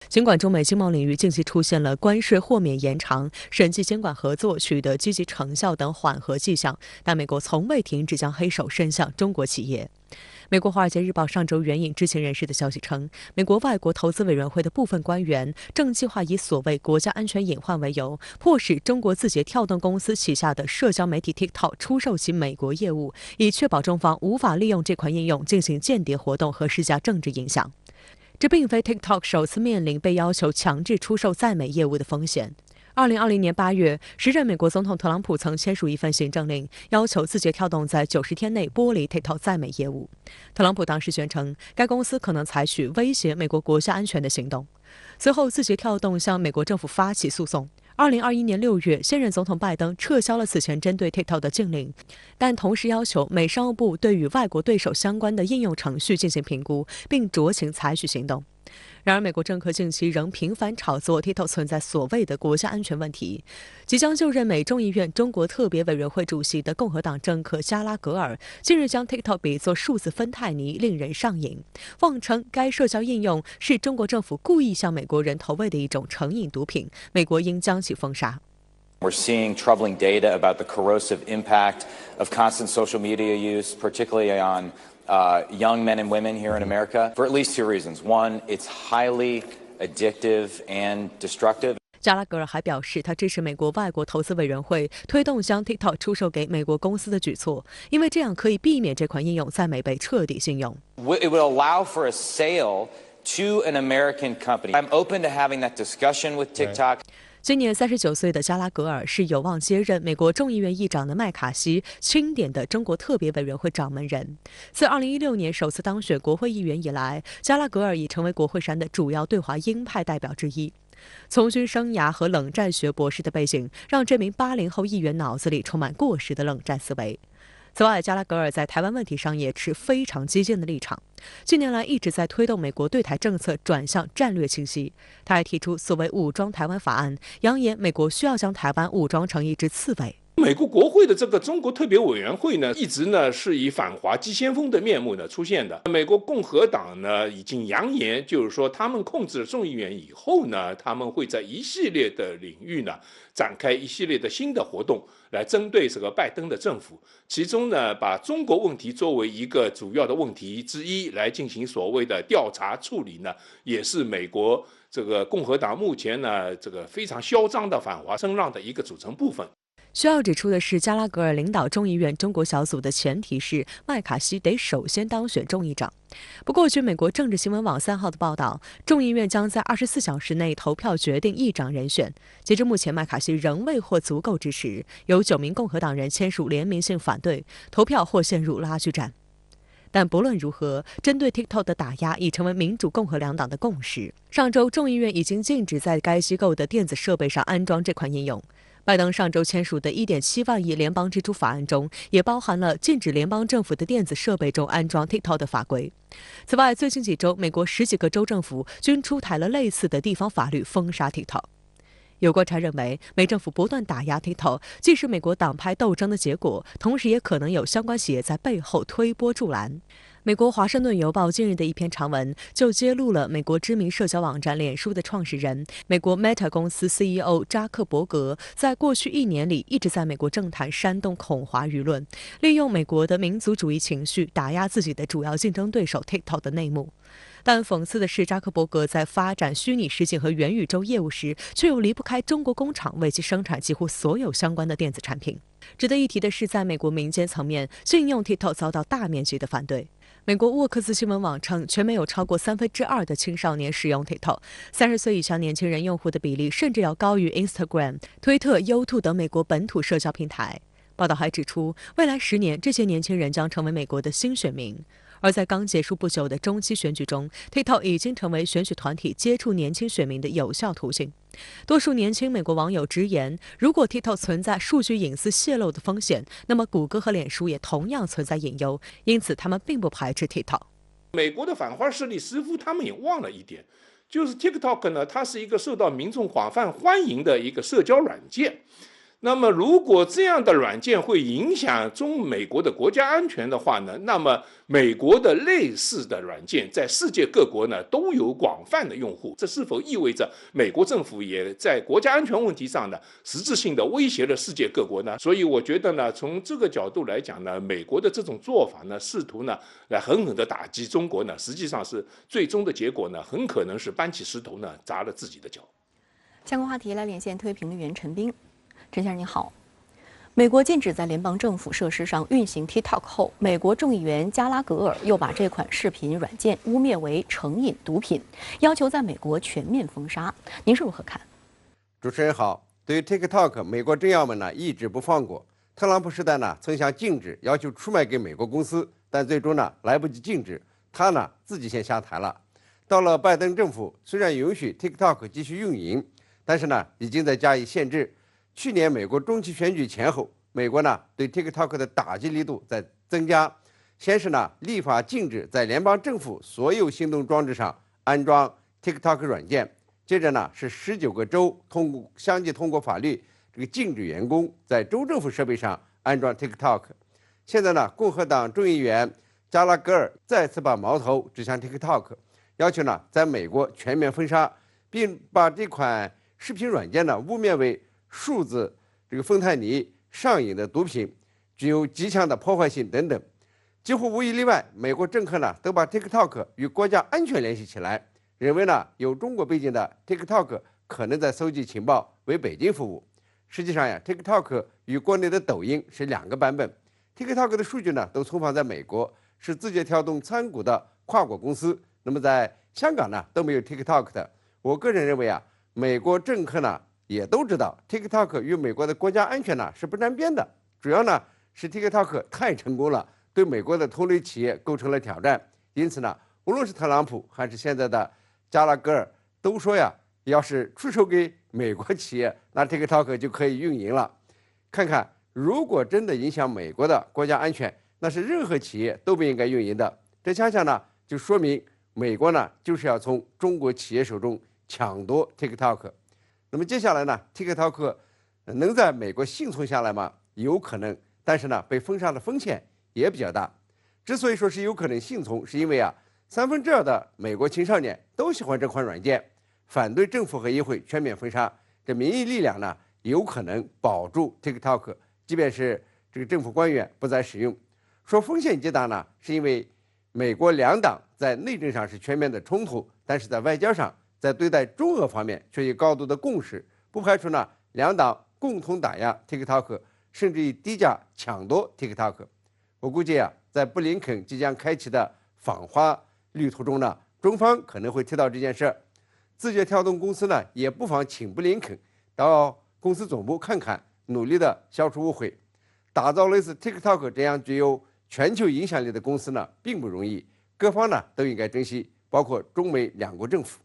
尽管中美经贸领域近期出现了关税豁免延长、审计监管合作取得积极成效等缓和迹象，但美国从未停止将黑手伸向中国企业。美国《华尔街日报》上周援引知情人士的消息称，美国外国投资委员会的部分官员正计划以所谓国家安全隐患为由，迫使中国字节跳动公司旗下的社交媒体 TikTok 出售其美国业务，以确保中方无法利用这款应用进行间谍活动和施加政治影响。这并非 TikTok 首次面临被要求强制出售在美业务的风险。2020年8月，时任美国总统特朗普曾签署一份行政令，要求字节跳动在90天内剥离 TikTok 在美业务。特朗普当时宣称，该公司可能采取威胁美国国家安全的行动。随后，字节跳动向美国政府发起诉讼。2021年6月，现任总统拜登撤销了此前针对 TikTok 的禁令，但同时要求美商务部对与外国对手相关的应用程序进行评估，并酌情采取行动。然而，美国政客近期仍频繁炒作 TikTok 存在所谓的国家安全问题。即将就任美众议院中国特别委员会主席的共和党政客加拉格尔近日将 TikTok 比作数字芬太尼，令人上瘾，妄称该社交应用是中国政府故意向美国人投喂的一种成瘾毒品，美国应将其封杀。We're seeing troubling data about the corrosive impact of constant social media use, particularly on young men and women here in America, for at least two reasons. One, it's highly addictive and destructive. 加拉格尔还表示，他支持美国外国投资委员会推动将 TikTok 出售给美国公司的举措，因为这样可以避免这款应用在美被彻底禁用。It would allow for a sale to an American company. I'm open to having that discussion with TikTok. 今年39岁的加拉格尔是有望接任美国众议院议长的麦卡锡钦点的中国特别委员会掌门人。自2016年首次当选国会议员以来，加拉格尔已成为国会山的主要对华鹰派代表之一。从军生涯和冷战学博士的背景，让这名80后议员脑子里充满过时的冷战思维。此外，加拉格尔在台湾问题上也持非常激进的立场，近年来一直在推动美国对台政策转向战略清晰。他还提出所谓武装台湾法案，扬言美国需要将台湾武装成一支刺猬。美国国会的这个中国特别委员会呢，一直呢是以反华急先锋的面目呢出现的。美国共和党呢已经扬言，就是说他们控制了众议院以后呢，他们会在一系列的领域呢展开一系列的新的活动，来针对这个拜登的政府。其中呢，把中国问题作为一个主要的问题之一来进行所谓的调查处理呢，也是美国这个共和党目前呢这个非常嚣张的反华声浪的一个组成部分。需要指出的是，加拉格尔领导众议院中国小组的前提是麦卡锡得首先当选众议长。不过，据美国政治新闻网3号的报道，众议院将在24小时内投票决定议长人选。截至目前，麦卡锡仍未获足够支持，有9名共和党人签署联名信反对，投票或陷入拉锯战。但不论如何，针对 TikTok 的打压已成为民主共和两党的共识。上周，众议院已经禁止在该机构的电子设备上安装这款应用。拜登上周签署的1.7万亿联邦支出法案中，也包含了禁止联邦政府的电子设备中安装 TikTok 的法规。此外，最近几周，美国10几个州政府均出台了类似的地方法律封杀 TikTok。有观察认为，美政府不断打压 TikTok， 既是美国党派斗争的结果，同时也可能有相关企业在背后推波助澜。美国《华盛顿邮报》近日的一篇长文就揭露了美国知名社交网站脸书的创始人、美国 Meta 公司 CEO 扎克伯格在过去1年里一直在美国政坛煽动恐华舆论，利用美国的民族主义情绪打压自己的主要竞争对手 TikTok 的内幕。但讽刺的是，扎克伯格在发展虚拟实境和元宇宙业务时，却又离不开中国工厂为其生产几乎所有相关的电子产品。值得一提的是，在美国民间层面，禁用 TikTok 遭到大面积的反对。美国沃克斯新闻网称，全美有超过2/3的青少年使用 TikTok，30岁以下年轻人用户的比例甚至要高于 Instagram、推特、YouTube 等美国本土社交平台。报道还指出，未来10年，这些年轻人将成为美国的新选民。而在刚结束不久的中期选举中 ，TikTok 已经成为选举团体接触年轻选民的有效途径。多数年轻美国网友直言，如果 TikTok 存在数据隐私泄露的风险，那么谷歌和脸书也同样存在隐忧，因此他们并不排斥 TikTok。美国的反华势力似乎他们也忘了一点，就是 TikTok 呢，它是一个受到民众广泛欢迎的一个社交软件。那么，如果这样的软件会影响中美国的国家安全的话呢，那么美国的类似的软件在世界各国呢都有广泛的用户，这是否意味着美国政府也在国家安全问题上呢实质性的威胁了世界各国呢？所以我觉得呢，从这个角度来讲呢，美国的这种做法呢，试图呢来狠狠的打击中国呢，实际上是最终的结果呢，很可能是搬起石头呢砸了自己的脚。相关话题来连线特约评论员陈斌。陈先生您好，美国禁止在联邦政府设施上运行 TikTok 后，美国众议员加拉格尔又把这款视频软件污蔑为成瘾毒品，要求在美国全面封杀。您是如何看？主持人好，对于 TikTok， 美国政要们呢一直不放过。特朗普时代呢曾想禁止，要求出卖给美国公司，但最终呢来不及禁止，他呢自己先下台了。到了拜登政府，虽然允许 TikTok 继续运营，但是呢已经在加以限制。去年美国中期选举前后，美国呢对 TikTok 的打击力度在增加。先是呢立法禁止在联邦政府所有行动装置上安装 TikTok 软件，接着呢是19个州相继通过法律，这个禁止员工在州政府设备上安装 TikTok。现在呢，共和党众议员加拉格尔再次把矛头指向 TikTok， 要求呢在美国全面封杀，并把这款视频软件呢污蔑为数字芬太尼上瘾的毒品，具有极强的破坏性等等。几乎无一例外，美国政客呢都把 TikTok 与国家安全联系起来，认为呢有中国背景的 TikTok 可能在搜集情报，为北京服务。实际上呀 ，TikTok 与国内的抖音是两个版本。TikTok 的数据呢都存放在美国，是字节跳动参股的跨国公司。那么在香港呢都没有 TikTok 的。我个人认为啊，美国政客呢也都知道 TikTok 与美国的国家安全呢是不沾边的，主要呢是 TikTok 太成功了，对美国的同类企业构成了挑战。因此呢，无论是特朗普还是现在的加拉格尔都说呀，要是出售给美国企业，那 TikTok 就可以运营了。看看，如果真的影响美国的国家安全，那是任何企业都不应该运营的。这恰恰呢就说明美国呢就是要从中国企业手中抢夺 TikTok。那么接下来呢 ，TikTok 能在美国幸存下来吗？有可能，但是呢，被封杀的风险也比较大。之所以说是有可能幸存，是因为啊，2/3的美国青少年都喜欢这款软件，反对政府和议会全面封杀。这民意力量呢，有可能保住 TikTok， 即便是这个政府官员不再使用。说风险极大呢，是因为美国两党在内政上是全面的冲突，但是在外交上，在对待中俄方面却有高度的共识，不排除呢两党共同打压 TikTok， 甚至以低价抢夺 TikTok。我估计啊，在布林肯即将开启的访华旅途中呢，中方可能会提到这件事。字节跳动公司呢，也不妨请布林肯到公司总部看看，努力的消除误会。打造类似 TikTok 这样具有全球影响力的公司呢，并不容易，各方呢都应该珍惜，包括中美两国政府。